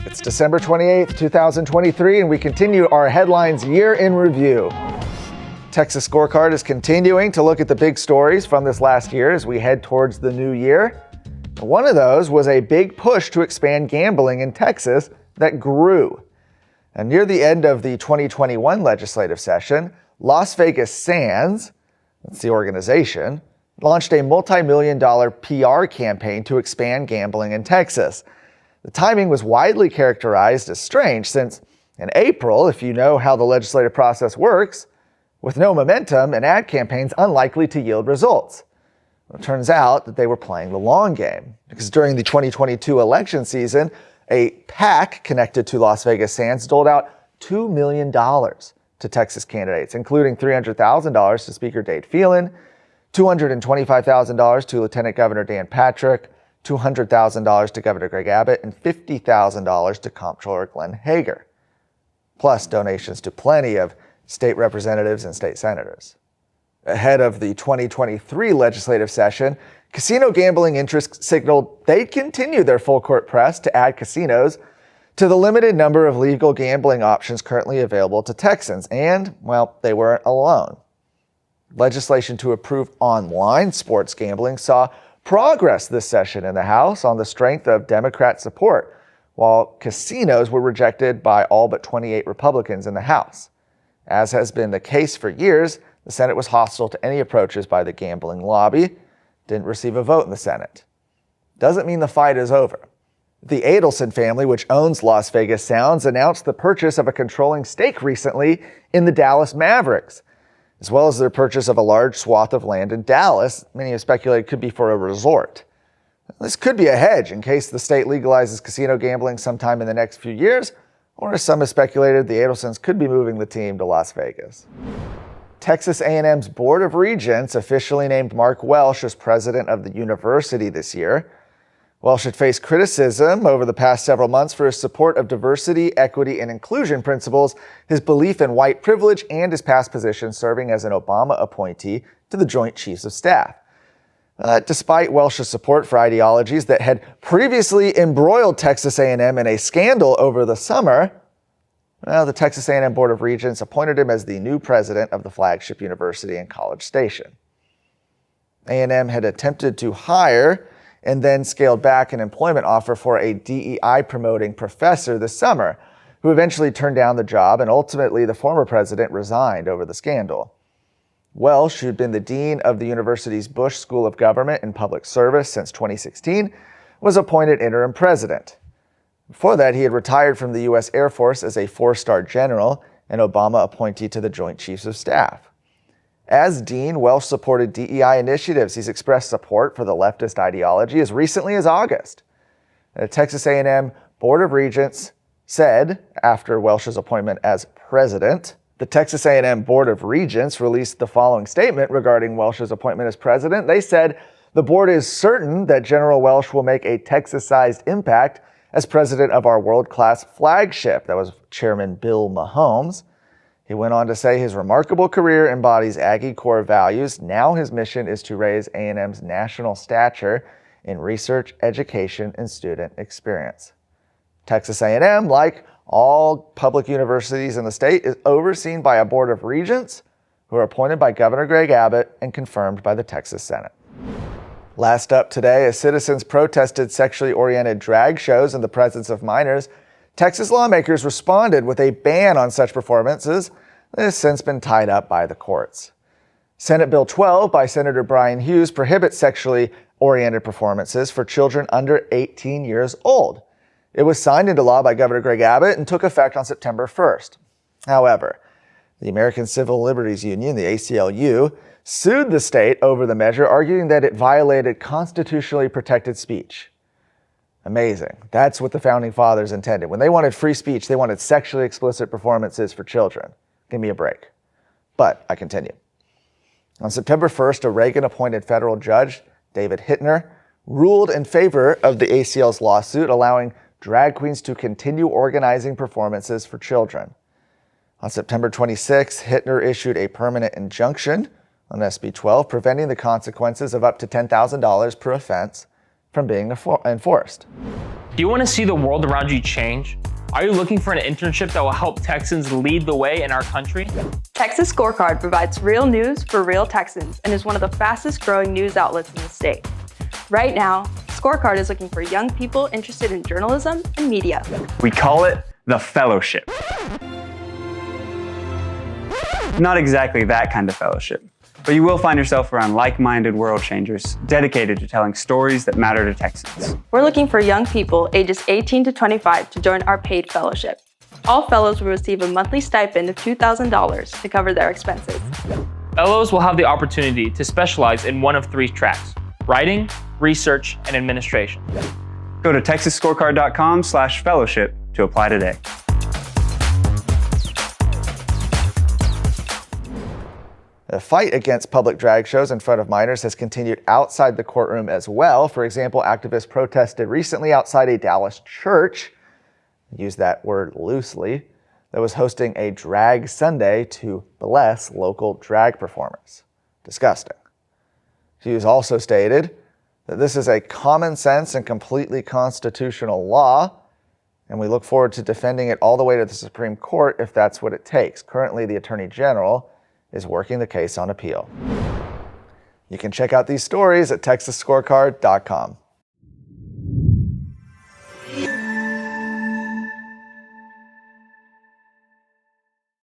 It's December 28th, 2023, and we continue our headlines year in review. Texas Scorecard is continuing to look at the big stories from this last year as we head towards the new year. One of those was a big push to expand gambling in Texas that grew. And near the end of the 2021 legislative session, Las Vegas Sands, that's the organization, launched a multi-million-dollar PR campaign to expand gambling in Texas. The timing was widely characterized as strange since in April, if you know how the legislative process works, with no momentum, an ad campaign's unlikely to yield results. It turns out that they were playing the long game because during the 2022 election season, a PAC connected to Las Vegas Sands doled out $2 million to Texas candidates, including $300,000 to Speaker Dade Phelan, $225,000 to Lieutenant Governor Dan Patrick, $200,000 to Governor Greg Abbott, and $50,000 to Comptroller Glenn Hager, plus donations to plenty of state representatives and state senators. Ahead of the 2023 legislative session, casino gambling interests signaled they'd continue their full-court press to add casinos to the limited number of legal gambling options currently available to Texans. And, well, they weren't alone. Legislation to approve online sports gambling saw progress this session in the House on the strength of Democrat support, while casinos were rejected by all but 28 Republicans in the House. As has been the case for years, the Senate was hostile to any approaches by the gambling lobby, didn't receive a vote in the Senate. Doesn't mean the fight is over. The Adelson family, which owns Las Vegas Sands, announced the purchase of a controlling stake recently in the Dallas Mavericks, as well as their purchase of a large swath of land in Dallas. Many have speculated could be for a resort. This could be a hedge in case the state legalizes casino gambling sometime in the next few years, or as some have speculated, the Adelsons could be moving the team to Las Vegas. Texas A&M's Board of Regents officially named Mark Welsh as president of the university this year. Welsh had faced criticism over the past several months for his support of diversity, equity, and inclusion principles, his belief in white privilege, and his past position serving as an Obama appointee to the Joint Chiefs of Staff. Despite Welsh's support for ideologies that had previously embroiled Texas A&M in a scandal over the summer, the Texas A&M Board of Regents appointed him as the new president of the flagship university in College Station. A&M had attempted to hire and then scaled back an employment offer for a DEI-promoting professor this summer, who eventually turned down the job, and ultimately the former president resigned over the scandal. Welsh, who'd been the dean of the university's Bush School of Government and Public Service since 2016, was appointed interim president. Before that, he had retired from the U.S. Air Force as a four-star general and Obama appointee to the Joint Chiefs of Staff. As dean, Welsh supported DEI initiatives. He's expressed support for the leftist ideology as recently as August. The Texas A&M Board of Regents said, after Welsh's appointment as president, the Texas A&M Board of Regents released the following statement regarding Welsh's appointment as president. They said, "The board is certain that General Welsh will make a Texas-sized impact as president of our world-class flagship." That was Chairman Bill Mahomes. He went on to say his remarkable career embodies Aggie core values. Now his mission is to raise A&M's national stature in research, education, and student experience. Texas A&M, like all public universities in the state, is overseen by a board of regents who are appointed by Governor Greg Abbott and confirmed by the Texas Senate. Last up today, as citizens protested sexually oriented drag shows in the presence of minors, Texas lawmakers responded with a ban on such performances that has since been tied up by the courts. Senate Bill 12 by Senator Brian Hughes prohibits sexually oriented performances for children under 18 years old. It was signed into law by Governor Greg Abbott and took effect on September 1st. However, the American Civil Liberties Union, the ACLU, sued the state over the measure, arguing that it violated constitutionally protected speech. Amazing. That's what the Founding Fathers intended. When they wanted free speech, they wanted sexually explicit performances for children. Give me a break. But I continue. On September 1st, a Reagan-appointed federal judge, David Hittner, ruled in favor of the ACL's lawsuit, allowing drag queens to continue organizing performances for children. On September 26th, Hittner issued a permanent injunction on SB 12, preventing the consequences of up to $10,000 per offense from being enforced. Do you want to see the world around you change? Are you looking for an internship that will help Texans lead the way in our country? Texas Scorecard provides real news for real Texans and is one of the fastest growing news outlets in the state. Right now, Scorecard is looking for young people interested in journalism and media. We call it the fellowship. Not exactly that kind of fellowship, but you will find yourself around like-minded world changers dedicated to telling stories that matter to Texans. We're looking for young people ages 18 to 25 to join our paid fellowship. All fellows will receive a monthly stipend of $2,000 to cover their expenses. Fellows will have the opportunity to specialize in one of 3 tracks: writing, research, and administration. Go to texasscorecard.com/fellowship to apply today. The fight against public drag shows in front of minors has continued outside the courtroom as well. For example, activists protested recently outside a Dallas church, use that word loosely, that was hosting a drag Sunday to bless local drag performers. Disgusting. Hughes also stated that this is a common sense and completely constitutional law, and we look forward to defending it all the way to the Supreme Court if that's what it takes. Currently, the Attorney General is working the case on appeal. You can check out these stories at texasscorecard.com.